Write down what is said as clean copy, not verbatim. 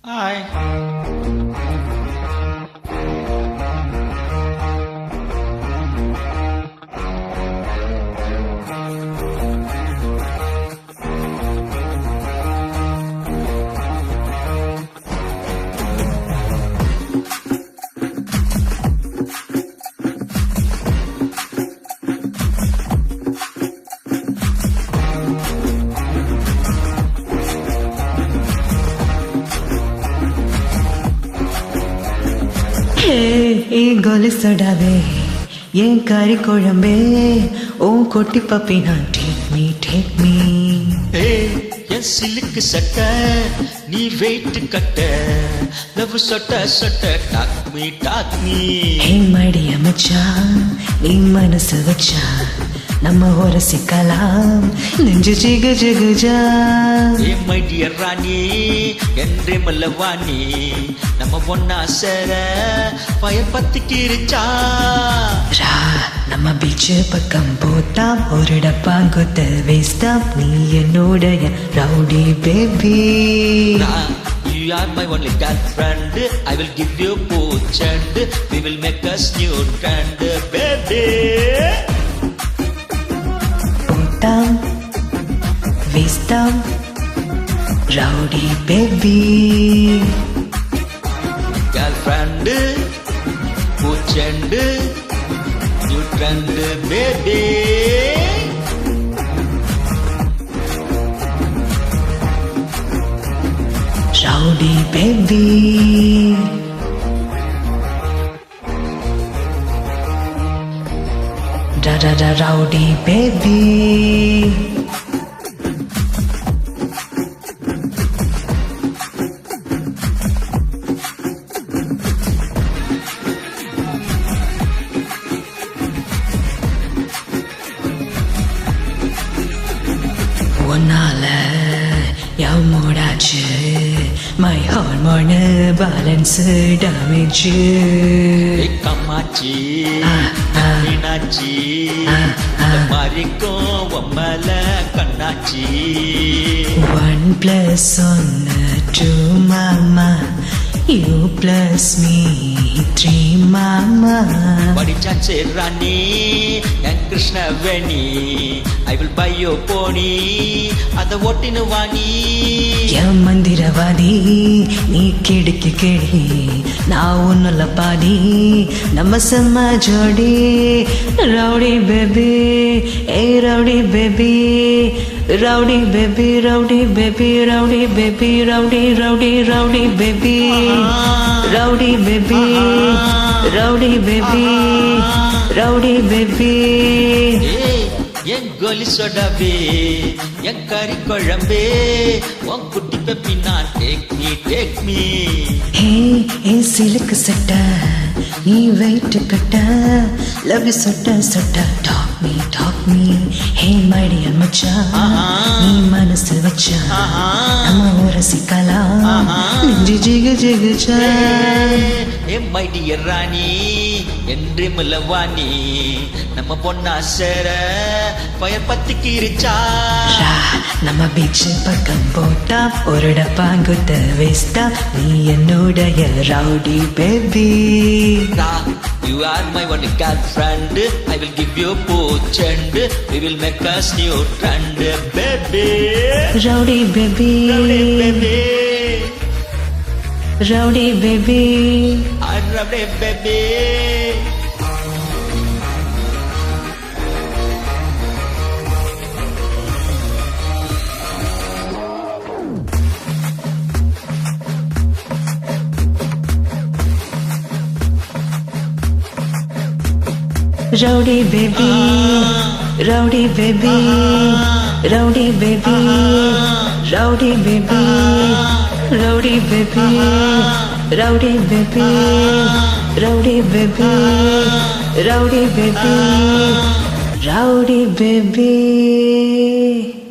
Hi. கோலி சொடாவே என் கறி குழம்பே உன் கொட்டி பப்பி நான் டேக் மீ என் சிலுக்கு சட்ட நீ வெயிட் கட்ட லவ் சொட்ட டாக் மீ ஹே மடிய மச்சான் நீ மனசு வச்சா நம்ம உரசிக்கலாம் நெஞ்சு ஜிகு ஜிகுஜா ஏ மை டியர் ராணி என்றே மல்லவாணி நம்ம ஒன்னா சேர பயர் பத்திக்கிருச்சா ரா நம்ம பீச்சு பக்கம் போத்தா ஒரு டப்பாங்குத்த வேஸ்டா நீ என்னோடைய rowdy baby You are my only girlfriend. I will give you pooch and we will make us new trend, baby. Potam, wisdom, rowdy baby. Girlfriend, pooch and new trend, baby. Rowdy baby. Da rowdy baby. ஒன்னால யாவ் மூடாச்சு my hormone balance damage கம்மாச்சி மீனாச்சி மாறிக்கும் ஒம்மல கண்ணாச்சி 1+1 2 மாமா you plus me 3 மாமா படிச்சாச்சே ராணி என் Krishnaveni I will buy you pony அத ஓட்டினு வாணி என் மந்திரவாதி நீ கிடுக்கி கிடி நான் ஒன்னுல பாடி நம்ம செம்ம ஜோடி ரவுடி பேபி ஏ rowdy baby rowdy baby rowdy baby rowdy baby rowdy baby rowdy baby rowdy baby rowdy baby என் கோலி சொடவே என் கறி குழம்பே உன் குட்டி பெப்பி நான் டேக் மீ ஹே சிலுக்கு சட்ட நீ வெயிட் கட்ட லவ் சொட்ட talk me hey my dear மச்சான் நீ மனசு வச்சா நம்ம உரசிக்கலாம் நெஞ்சு ஜிகு ஜிகுச்சா ஏ மை டியர் ராணி என்று மல்லவாணி நம்ம பொண்ணா சேர பயர் பத்திக்கிருச்சா நம்ம பீச்சு பக்கம் போட்டா ஒரு டப்பாங்குத்த வேஸ்டா நீ என்னுடைய rowdy baby You are my one girlfriend. I will give you pooch and we will make us new trend, baby. Rowdy baby, rowdy baby, I'm rowdy baby. rowdy baby, rowdy baby, rowdy baby, rowdy baby, rowdy baby, rowdy baby, rowdy baby, rowdy baby, rowdy baby.